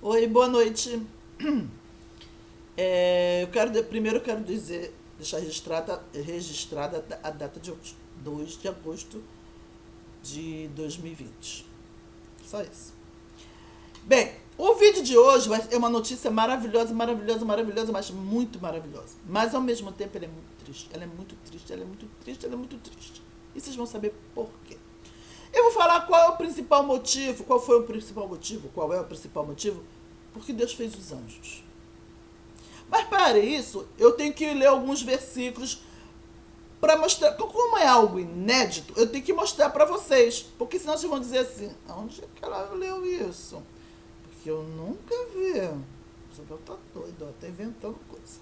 Oi, boa noite. Primeiro eu quero deixar registrada a data de hoje, 2 de agosto de 2020. Só isso. Bem, o vídeo de hoje é uma notícia maravilhosa, maravilhosa, maravilhosa, mas muito maravilhosa. Mas ao mesmo tempo ela é muito triste. Ela é muito triste, ela é muito triste, ela é muito triste. E vocês vão saber por quê. Eu vou falar qual é o principal motivo, qual foi o principal motivo, qual é o principal motivo, porque Deus fez os anjos. Mas para isso, eu tenho que ler alguns versículos para mostrar. Como é algo inédito, eu tenho que mostrar para vocês. Porque senão vocês vão dizer assim: onde é que ela leu isso? Porque eu nunca vi. Você tá doido, ó, tá inventando coisa.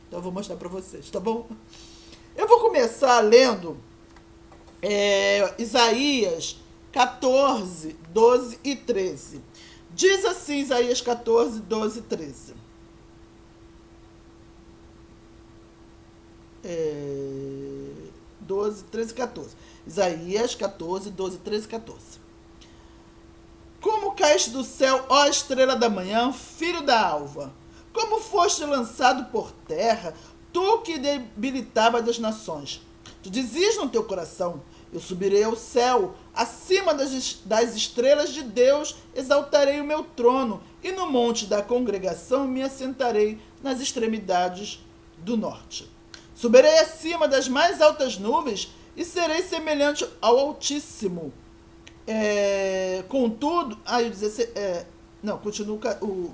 Então eu vou mostrar para vocês, tá bom? Eu vou começar lendo Isaías 14, 12 e 13. Diz assim Isaías 14, 12 e 13. 12, 13 e 14. Isaías 14, 12, 13 e 14. Como caíste do céu, ó estrela da manhã, filho da alva? Como foste lançado por terra, tu que debilitavas as nações? Tu dizias no teu coração: eu subirei ao céu, acima das estrelas de Deus exaltarei o meu trono, e no monte da congregação me assentarei nas extremidades do norte. Subirei acima das mais altas nuvens e serei semelhante ao Altíssimo. Contudo, aí o 16, não, continua o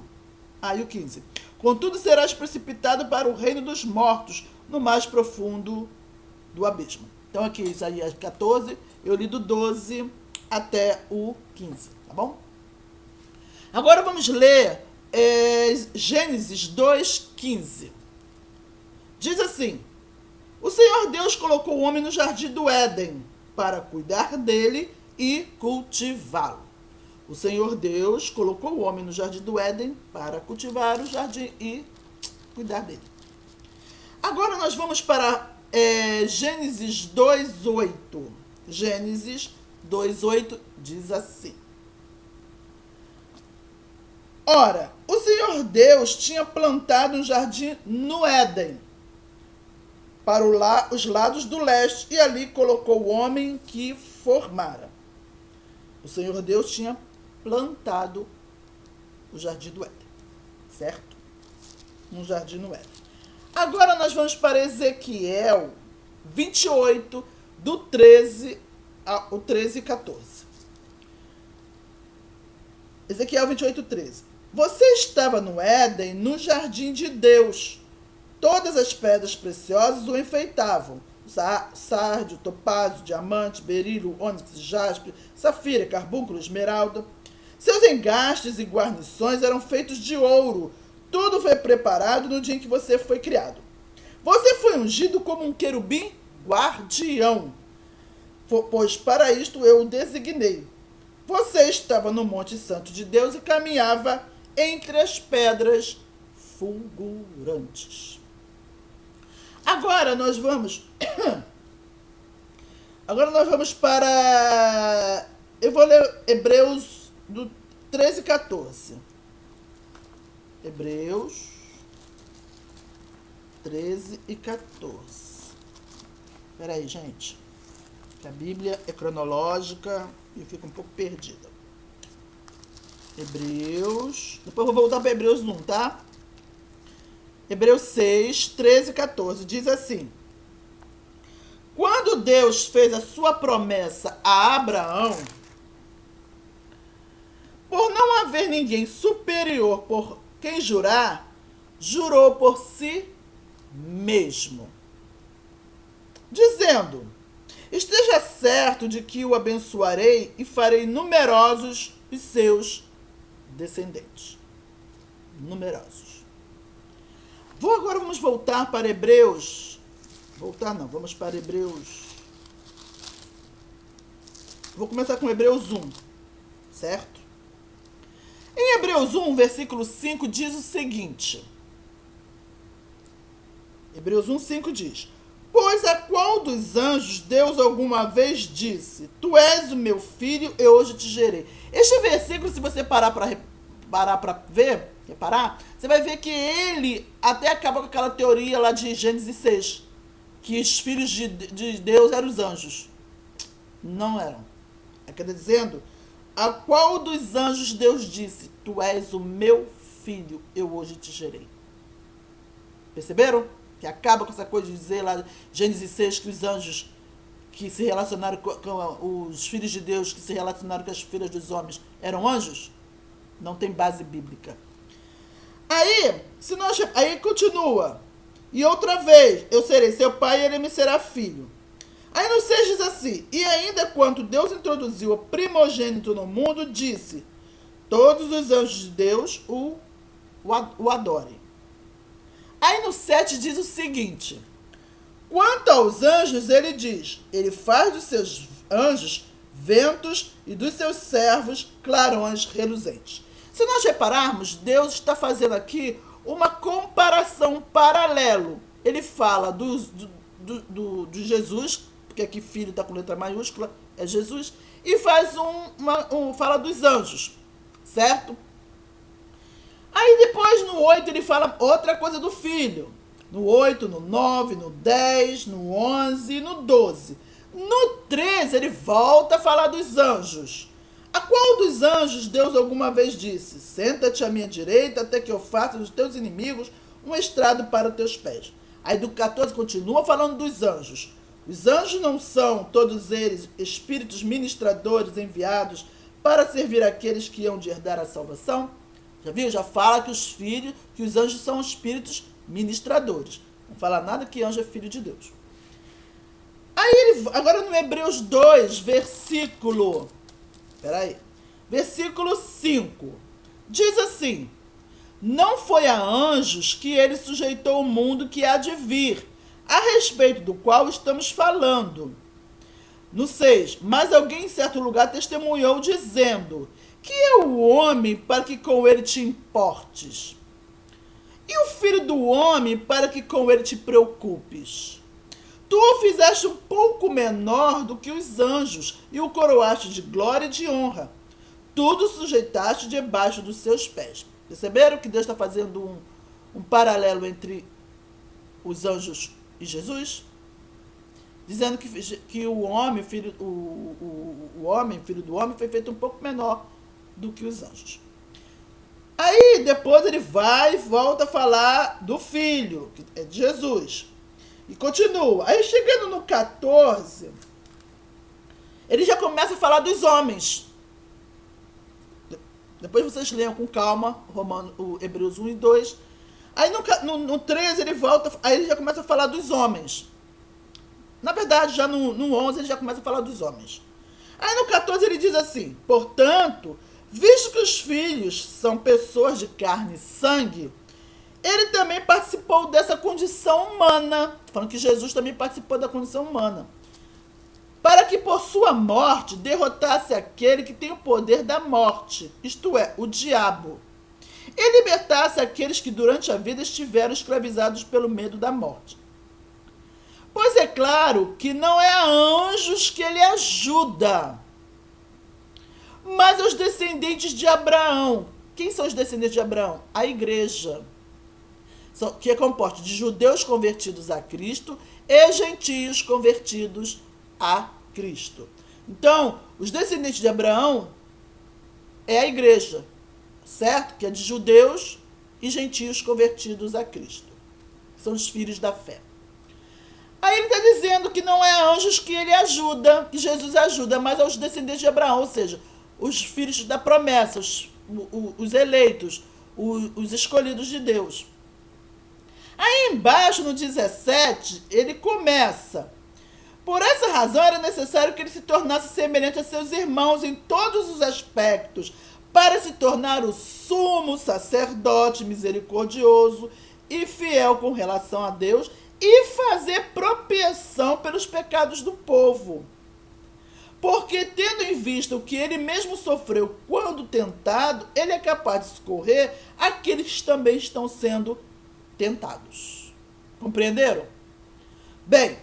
15. Contudo, serás precipitado para o reino dos mortos, no mais profundo do abismo. Então, aqui, Isaías 14, eu li do 12 até o 15, tá bom? Agora vamos ler Gênesis 2:15. Diz assim: o Senhor Deus colocou o homem no jardim do Éden para cuidar dele e cultivá-lo. O Senhor Deus colocou o homem no jardim do Éden para cultivar o jardim e cuidar dele. Agora nós vamos para Gênesis 2:8. Gênesis 2:8 diz assim: ora, o Senhor Deus tinha plantado um jardim no Éden, para os lados do leste, e ali colocou o homem que formara. O Senhor Deus tinha plantado o jardim do Éden, certo? Um jardim no Éden. Agora nós vamos para Ezequiel 28, do 13 ao 13 e 14. Ezequiel 28, 13. Você estava no Éden, no jardim de Deus. Todas as pedras preciosas o enfeitavam: sárdio, topázio, diamante, berilo, ônix, jaspe, safira, carbúnculo, esmeralda. Seus engastes e guarnições eram feitos de ouro. Tudo foi preparado no dia em que você foi criado. Você foi ungido como um querubim guardião, pois para isto eu o designei. Você estava no Monte Santo de Deus e caminhava entre as pedras fulgurantes. Agora nós vamos para... Eu vou ler Hebreus do 13 e 14. Hebreus 13 e 14. Espera aí, gente. Que a Bíblia é cronológica e eu fico um pouco perdida. Hebreus... Depois eu vou voltar para Hebreus 1, tá? Hebreus 6, 13 e 14. Diz assim: quando Deus fez a sua promessa a Abraão, por não haver ninguém superior por quem jurar, jurou por si mesmo, dizendo: esteja certo de que o abençoarei e farei numerosos os seus descendentes. Numerosos. Agora vamos voltar para Hebreus. Vamos para Hebreus. Vou começar com Hebreus 1, certo? Em Hebreus 1, versículo 5, diz o seguinte. Hebreus 1, 5 diz: pois a qual dos anjos Deus alguma vez disse: tu és o meu filho, eu hoje te gerei. Este versículo, se você parar para parar para ver, reparar, você vai ver que ele até acaba com aquela teoria lá de Gênesis 6, que os filhos de Deus eram os anjos. Não eram. Quer dizendo, a qual dos anjos Deus disse, tu és o meu filho, eu hoje te gerei. Perceberam? Que acaba com essa coisa de dizer lá, Gênesis 6, que os anjos que se relacionaram com os filhos de Deus, que se relacionaram com as filhas dos homens, eram anjos? Não tem base bíblica. Aí continua. E outra vez, eu serei seu pai e ele me será filho. Aí no 6 diz assim, e ainda quando Deus introduziu o primogênito no mundo, disse, todos os anjos de Deus o adorem. Aí no 7 diz o seguinte, quanto aos anjos, ele diz, ele faz dos seus anjos ventos e dos seus servos clarões reluzentes. Se nós repararmos, Deus está fazendo aqui uma comparação, um paralelo. Ele fala do Jesus, porque aqui filho está com letra maiúscula, é Jesus, e faz fala dos anjos, certo? Aí depois no 8 ele fala outra coisa do filho. No 8, no 9, no 10, no 11 e no 12. No 13 ele volta a falar dos anjos. A qual dos anjos Deus alguma vez disse, senta-te à minha direita até que eu faça dos teus inimigos um estrado para os teus pés. Aí do 14 continua falando dos anjos. Os anjos não são, todos eles, espíritos ministradores enviados para servir aqueles que hão de herdar a salvação? Já viu? Já fala que os anjos são espíritos ministradores. Não fala nada que anjo é filho de Deus. Aí, agora no Hebreus 2, versículo 5, diz assim, não foi a anjos que ele sujeitou o mundo que há de vir, a respeito do qual estamos falando. No 6, mas alguém em certo lugar testemunhou dizendo, que é o homem para que com ele te importes? E o filho do homem para que com ele te preocupes? Tu o fizeste um pouco menor do que os anjos e o coroaste de glória e de honra. Tudo sujeitaste debaixo dos seus pés. Perceberam que Deus está fazendo um paralelo entre os anjos e Jesus? Dizendo que o homem, filho do homem, foi feito um pouco menor do que os anjos. Aí depois ele vai e volta a falar do filho, que é de Jesus. E continua. Aí chegando no 14, ele já começa a falar dos homens. Depois vocês leiam com calma Hebreus 1 e 2. Aí no 13 ele volta, aí ele já começa a falar dos homens. Na verdade, já no 11 ele já começa a falar dos homens. Aí no 14 ele diz assim, portanto, visto que os filhos são pessoas de carne e sangue, ele também participou dessa condição humana. Falando que Jesus também participou da condição humana. Para que por sua morte derrotasse aquele que tem o poder da morte, isto é, o diabo, e libertasse aqueles que durante a vida estiveram escravizados pelo medo da morte. Pois é claro que não é a anjos que ele ajuda, mas aos descendentes de Abraão. Quem são os descendentes de Abraão? A igreja, que é composta de judeus convertidos a Cristo e gentios convertidos a Cristo. Então, os descendentes de Abraão é a igreja, certo? Que é de judeus e gentios convertidos a Cristo. São os filhos da fé. Aí ele está dizendo que não é anjos que ele ajuda, que Jesus ajuda, mas aos descendentes de Abraão, ou seja, os filhos da promessa, os eleitos, os escolhidos de Deus. Aí embaixo, no 17, ele começa. Por essa razão era necessário que ele se tornasse semelhante a seus irmãos em todos os aspectos, para se tornar o sumo sacerdote misericordioso e fiel com relação a Deus e fazer propiciação pelos pecados do povo. Porque, tendo em vista o que ele mesmo sofreu quando tentado, ele é capaz de socorrer aqueles que também estão sendo tentados. Compreenderam? Bem,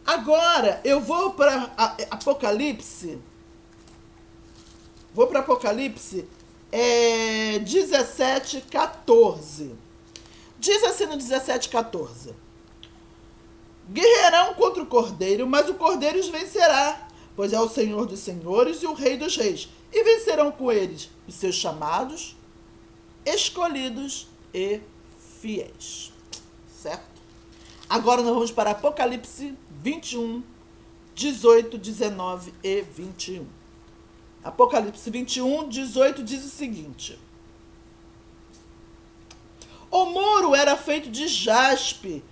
agora eu vou para Apocalipse. Vou para Apocalipse 17:14. Diz assim no 17:14: guerrearão contra o Cordeiro, mas o Cordeiro os vencerá, pois é o Senhor dos senhores e o Rei dos reis, e vencerão com eles os seus chamados, escolhidos e fiéis. Certo? Agora nós vamos para Apocalipse 21, 18, 19 e 21. Apocalipse 21, 18 diz o seguinte: o muro era feito de jaspe.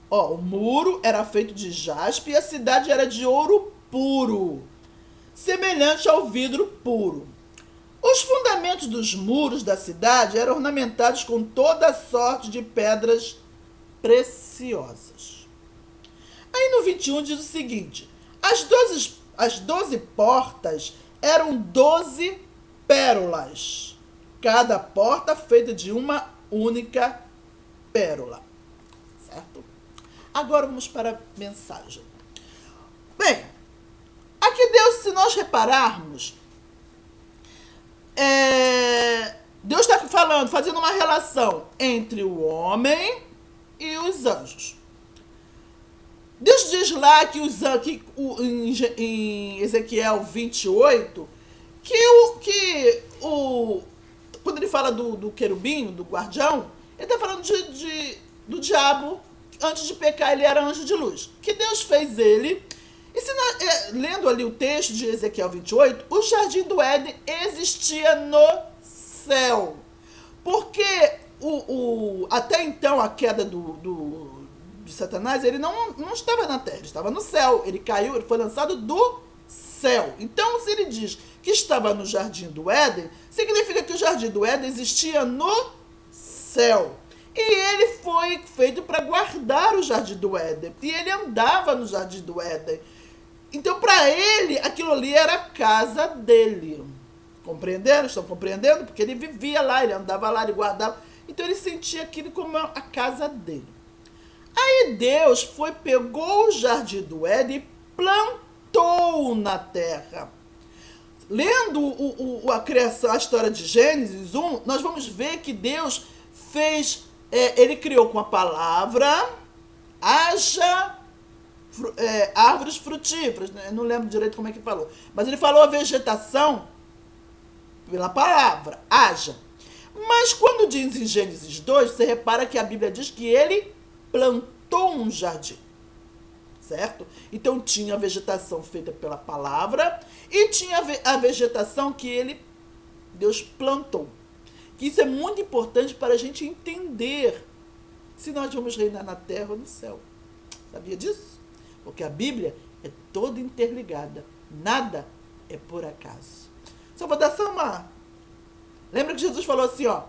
O muro era feito de jaspe e a cidade era de ouro puro, semelhante ao vidro puro. Os fundamentos dos muros da cidade eram ornamentados com toda sorte de pedras preciosas. Aí no 21 diz o seguinte: as 12 portas eram 12 pérolas, cada porta feita de uma única pérola. Certo? Agora vamos para a mensagem. Bem, aqui Deus, se nós repararmos, Deus está falando, fazendo uma relação entre o homem e os anjos. Deus diz lá que em Ezequiel 28, quando ele fala do querubim, do guardião, ele está falando do diabo. Antes de pecar, ele era anjo de luz. Que Deus fez ele. E se nós, lendo ali o texto de Ezequiel 28, o jardim do Éden existia no céu. Porque até então a queda de Satanás, ele não estava na terra, ele estava no céu. Ele caiu, ele foi lançado do céu. Então, se ele diz que estava no jardim do Éden, significa que o jardim do Éden existia no céu. E ele foi feito para guardar o jardim do Éden. E ele andava no jardim do Éden. Então, para ele, aquilo ali era a casa dele. Compreenderam? Estão compreendendo? Porque ele vivia lá, ele andava lá, ele guardava. Então, ele sentia aquilo como a casa dele. Aí Deus pegou o jardim do Éden e plantou na terra. Lendo a criação, a história de Gênesis 1, nós vamos ver que Deus fez... ele criou com a palavra, haja árvores frutíferas, né? Eu não lembro direito como é que falou, mas ele falou a vegetação pela palavra, haja. Mas quando diz em Gênesis 2, você repara que a Bíblia diz que ele plantou um jardim, certo? Então tinha a vegetação feita pela palavra e tinha a vegetação que Deus plantou. Isso é muito importante para a gente entender se nós vamos reinar na terra ou no céu. Sabia disso? Porque a Bíblia é toda interligada. Nada é por acaso. Só vou dar só uma... Lembra que Jesus falou assim, a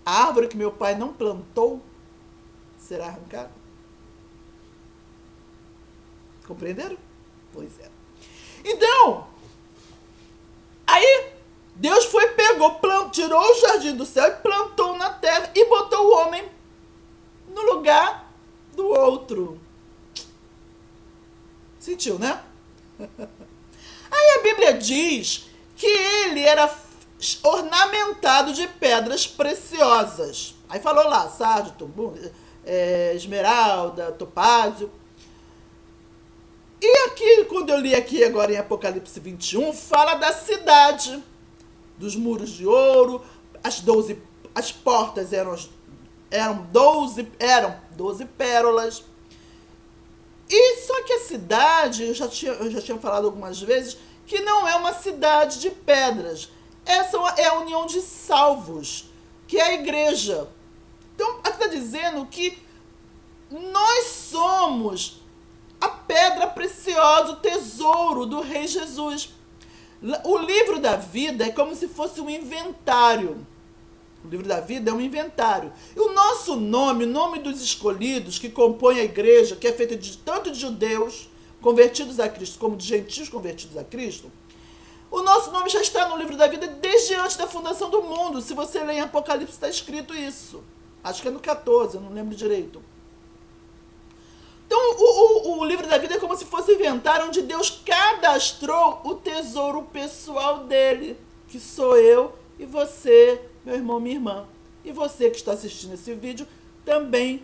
árvore que meu pai não plantou será arrancada? Compreenderam? Pois é. Então, aí... Deus tirou o jardim do céu e plantou na terra e botou o homem no lugar do outro. Sentiu, né? Aí a Bíblia diz que ele era ornamentado de pedras preciosas. Aí falou lá, sardio, esmeralda, topázio. E aqui, quando eu li aqui agora em Apocalipse 21, fala da cidade, dos muros de ouro, as portas eram 12 pérolas. E só que a cidade, eu já tinha falado algumas vezes, que não é uma cidade de pedras. Essa é a união de salvos, que é a igreja. Então, aqui está dizendo que nós somos a pedra preciosa, o tesouro do Rei Jesus. O livro da vida é como se fosse um inventário. O livro da vida é um inventário. E o nosso nome, o nome dos escolhidos que compõem a igreja, que é feita tanto de judeus convertidos a Cristo, como de gentios convertidos a Cristo, o nosso nome já está no livro da vida desde antes da fundação do mundo. Se você ler em Apocalipse, está escrito isso. Acho que é no 14, eu não lembro direito. Então, o livro da vida é como se fosse um inventário onde Deus cadastrou o tesouro pessoal dele, que sou eu E você, meu irmão, minha irmã, e você que está assistindo esse vídeo, também,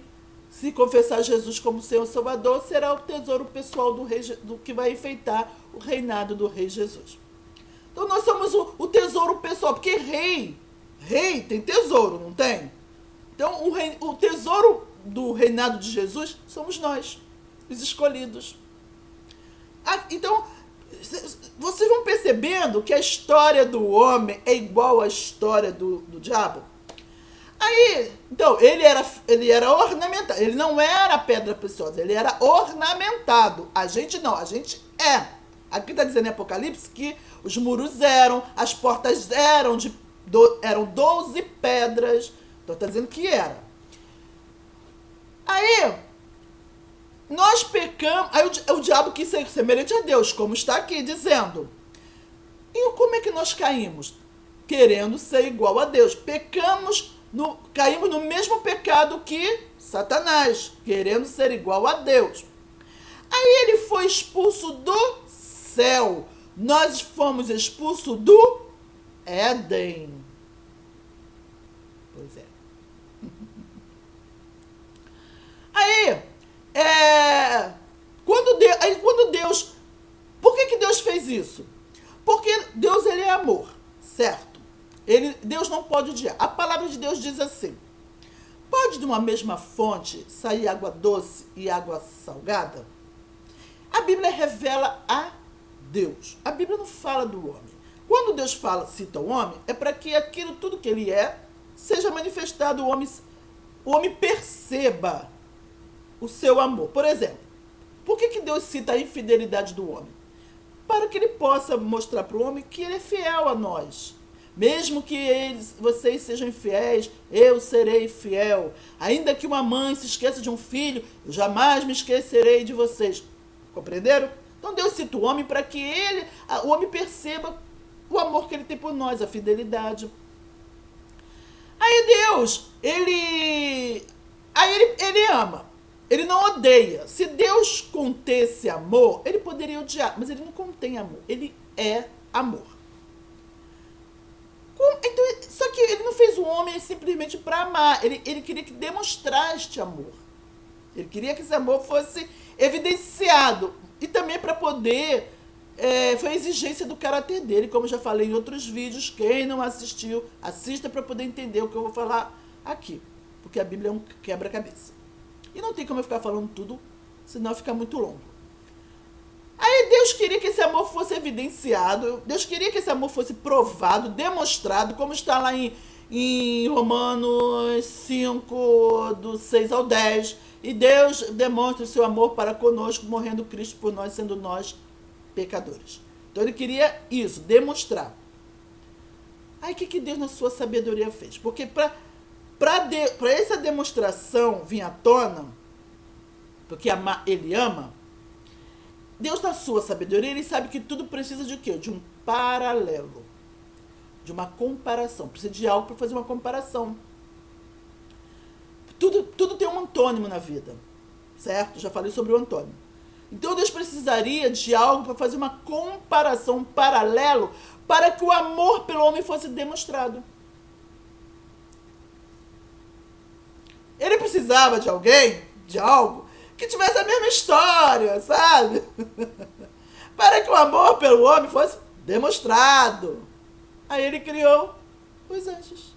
se confessar Jesus como Senhor e Salvador, será o tesouro pessoal do que vai enfeitar o reinado do Rei Jesus. Então nós somos o tesouro pessoal, porque rei tem tesouro, não tem? Então o tesouro do reinado de Jesus somos nós, os escolhidos. Então, vocês vão percebendo que a história do homem é igual à história do diabo? Aí, então, ele era ornamentado, ele não era pedra preciosa, ele era ornamentado. A gente não, a gente é. Aqui está dizendo em Apocalipse que os muros as portas eram 12 pedras. Então está dizendo que era. Aí, nós pecamos, aí o diabo quis ser semelhante a Deus, como está aqui dizendo. E como é que nós caímos? Querendo ser igual a Deus. Caímos no mesmo pecado que Satanás, querendo ser igual a Deus. Aí ele foi expulso do céu. Nós fomos expulsos do Éden. Pois é. Aí, quando Deus... Por que Deus fez isso? Porque Deus, ele é amor, certo? Deus não pode odiar. A palavra de Deus diz assim: pode de uma mesma fonte sair água doce e água salgada? A Bíblia revela a Deus. A Bíblia não fala do homem. Quando Deus cita o homem, é para que aquilo, tudo que ele é, seja manifestado, o homem perceba o seu amor. Por exemplo, por que Deus cita a infidelidade do homem? Para que ele possa mostrar para o homem que ele é fiel a nós. Mesmo que vocês sejam infiéis, eu serei fiel. Ainda que uma mãe se esqueça de um filho, eu jamais me esquecerei de vocês. Compreenderam? Então Deus cita o homem para que o homem perceba o amor que ele tem por nós, a fidelidade. Aí Deus, ele ama. Ele não odeia. Se Deus contesse amor, ele poderia odiar, mas ele não contém amor. Ele é amor. Então, só que ele não fez o homem simplesmente para amar. Ele queria que demonstrasse este amor. Ele queria que esse amor fosse evidenciado. E também para poder... foi a exigência do caráter dele, como eu já falei em outros vídeos. Quem não assistiu, assista para poder entender o que eu vou falar aqui. Porque a Bíblia é um quebra-cabeça. E não tem como eu ficar falando tudo, senão fica muito longo. Aí Deus queria que esse amor fosse evidenciado, Deus queria que esse amor fosse provado, demonstrado, como está lá em Romanos 5, do 6 ao 10. E Deus demonstra o seu amor para conosco, morrendo Cristo por nós, sendo nós pecadores. Então ele queria isso, demonstrar. Aí o que Deus na sua sabedoria fez? Porque para essa demonstração vir à tona, porque ele ama, Deus na sua sabedoria, ele sabe que tudo precisa de quê? De um paralelo, de uma comparação. Precisa de algo para fazer uma comparação. Tudo tem um antônimo na vida, certo? Já falei sobre o antônimo. Então Deus precisaria de algo para fazer uma comparação, um paralelo, para que o amor pelo homem fosse demonstrado. Ele precisava de alguém, de algo, que tivesse a mesma história, sabe? Para que o amor pelo homem fosse demonstrado. Aí ele criou os anjos.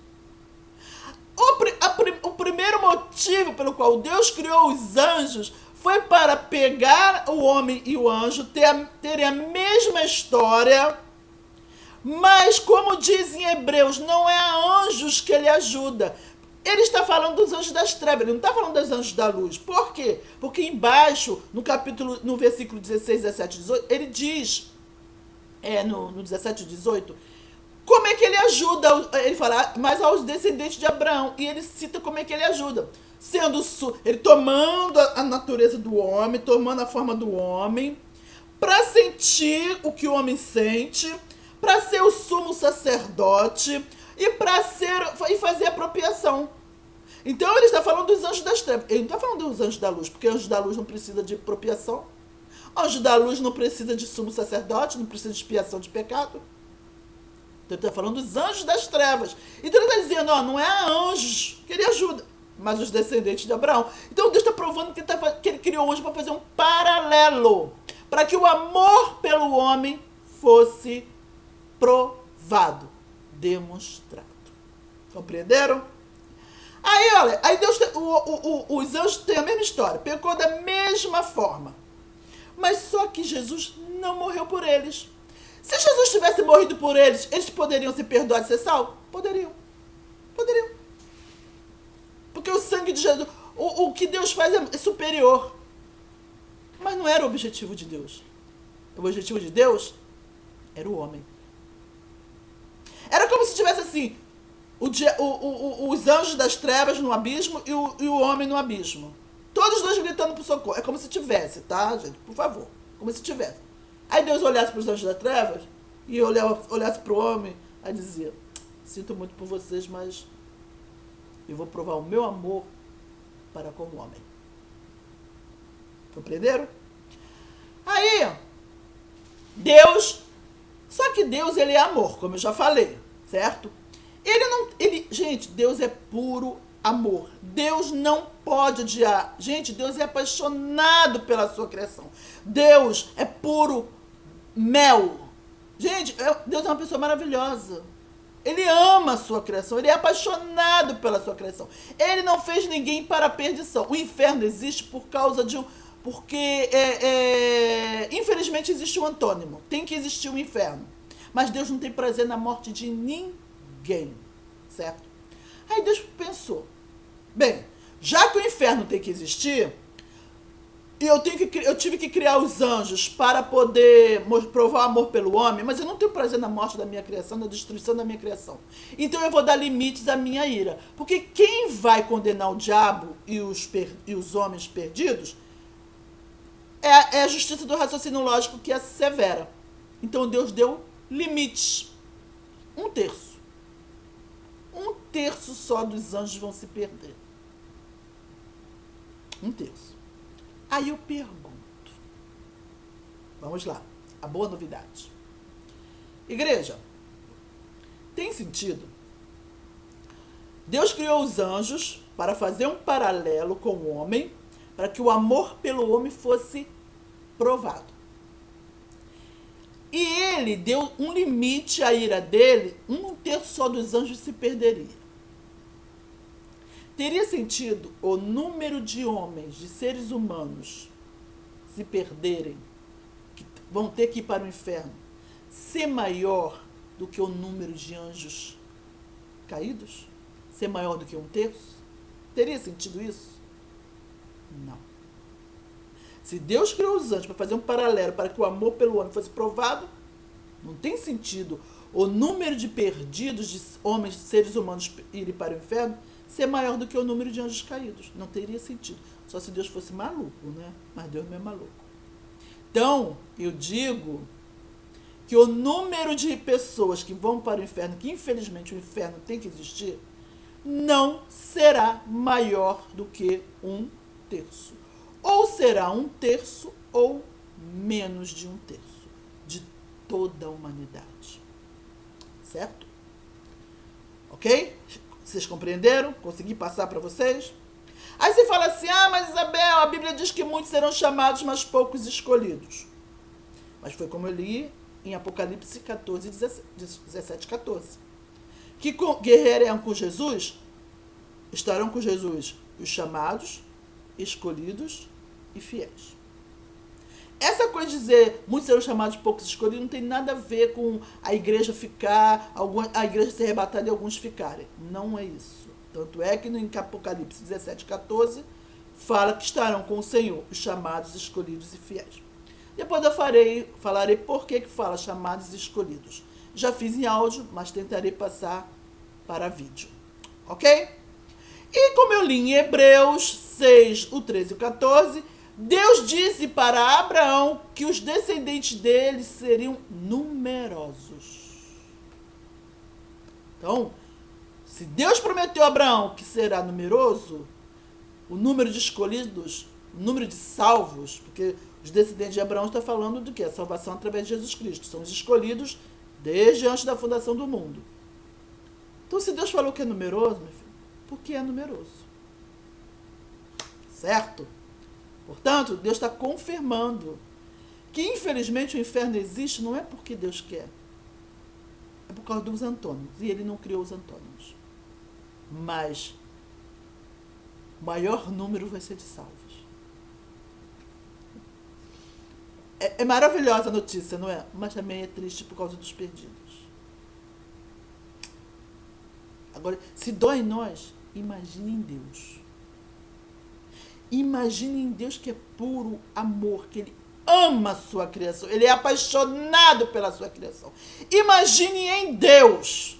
O primeiro motivo pelo qual Deus criou os anjos foi para pegar o homem e o anjo, terem a mesma história, mas, como diz em Hebreus, não é a anjos que ele ajuda. Ele está falando dos anjos das trevas, ele não está falando dos anjos da luz. Por quê? Porque embaixo, no versículo 16, 17 e 18, ele diz, no 17 e 18, como é que ele ajuda, ele fala, mas aos descendentes de Abraão, e ele cita como é que ele ajuda. Ele tomando a natureza do homem, tomando a forma do homem, para sentir o que o homem sente, para ser o sumo sacerdote, e fazer apropriação. Então ele está falando dos anjos das trevas. Ele não está falando dos anjos da luz, porque anjos da luz não precisa de apropriação. Anjo da luz não precisa de sumo sacerdote, não precisa de expiação de pecado. Então ele está falando dos anjos das trevas. Então ele está dizendo, ó, não é a anjos que ele ajuda, mas os descendentes de Abraão. Então Deus está provando que ele criou o anjo para fazer um paralelo, para que o amor pelo homem fosse provado, demonstrado. Compreenderam? Aí, olha, aí Deus, os anjos têm a mesma história, pecou da mesma forma. Mas só que Jesus não morreu por eles. Se Jesus tivesse morrido por eles, eles poderiam ser perdoados e ser salvos? Poderiam. Poderiam. Porque o sangue de Jesus, o que Deus faz é superior. Mas não era o objetivo de Deus. O objetivo de Deus era o homem. Era como se tivesse assim, os anjos das trevas no abismo e o homem no abismo. Todos os dois gritando por socorro. É como se tivesse, tá, gente? Por favor. Como se tivesse. Aí Deus olhasse para os anjos das trevas e olhasse para o homem, aí dizia, sinto muito por vocês, mas eu vou provar o meu amor para com o homem. Compreenderam? Aí, Deus, só que Deus, ele é amor, como eu já falei, certo? Gente, Deus é puro amor. Deus não pode odiar. Gente, Deus é apaixonado pela sua criação. Deus é puro mel. Gente, Deus é uma pessoa maravilhosa. Ele ama a sua criação. Ele é apaixonado pela sua criação. Ele não fez ninguém para a perdição. O inferno existe por causa de porque, infelizmente, existe um antônimo. Tem que existir um inferno. Mas Deus não tem prazer na morte de ninguém. Certo? Aí Deus pensou, bem, já que o inferno tem que existir, e eu tive que criar os anjos para poder provar amor pelo homem, mas eu não tenho prazer na morte da minha criação, na destruição da minha criação. Então eu vou dar limites à minha ira. Porque quem vai condenar o diabo e os homens perdidos é a justiça do raciocínio lógico que é severa. Então Deus deu limites. 1/3. 1/3 só dos anjos vão se perder. 1/3. Aí eu pergunto. Vamos lá. A boa novidade. Igreja, tem sentido? Deus criou os anjos para fazer um paralelo com o homem, para que o amor pelo homem fosse provado. E ele deu um limite à ira dele, 1/3 só dos anjos se perderia. Teria sentido o número de homens, de seres humanos, se perderem, que vão ter que ir para o inferno, ser maior do que o número de anjos caídos? Ser maior do que 1/3? Teria sentido isso? Não. Se Deus criou os anjos para fazer um paralelo, para que o amor pelo homem fosse provado, não tem sentido o número de perdidos de homens, seres humanos irem para o inferno, ser maior do que o número de anjos caídos. Não teria sentido. Só se Deus fosse maluco, né? Mas Deus não é maluco. Então, eu digo que o número de pessoas que vão para o inferno, que infelizmente o inferno tem que existir, não será maior do que 1/3. Ou será 1/3 ou menos de 1/3 de toda a humanidade. Certo? Ok? Vocês compreenderam? Consegui passar para vocês? Aí você fala assim, mas Isabel, a Bíblia diz que muitos serão chamados, mas poucos escolhidos. Mas foi como eu li em Apocalipse 14, 17, 14. Que guerrearão com Jesus, estarão com Jesus os chamados, escolhidos e fiéis. Essa coisa de dizer muitos serão chamados, poucos escolhidos, não tem nada a ver com a igreja ficar, a igreja ser arrebatada e alguns ficarem. Não é isso. Tanto é que no Apocalipse 17, 14, fala que estarão com o Senhor os chamados, escolhidos e fiéis. Depois eu falarei por que fala chamados e escolhidos. Já fiz em áudio, mas tentarei passar para vídeo. Ok? E como eu li em Hebreus 6, o 13 e o 14, Deus disse para Abraão que os descendentes dele seriam numerosos. Então, se Deus prometeu a Abraão que será numeroso, o número de escolhidos, o número de salvos, porque os descendentes de Abraão está falando do quê? A salvação através de Jesus Cristo. São os escolhidos Desde antes da fundação do mundo. Então, se Deus falou que é numeroso, meu filho, porque é numeroso. Certo? Portanto, Deus está confirmando que, infelizmente, o inferno existe não é porque Deus quer. É por causa dos antônimos. E ele não criou os antônimos. Mas o maior número vai ser de salvos. É maravilhosa a notícia, não é? Mas também é triste por causa dos perdidos. Agora, se dói em nós, imagine em Deus. Imagine em Deus, que é puro amor, que Ele ama a sua criação. Ele é apaixonado pela sua criação. Imagine em Deus.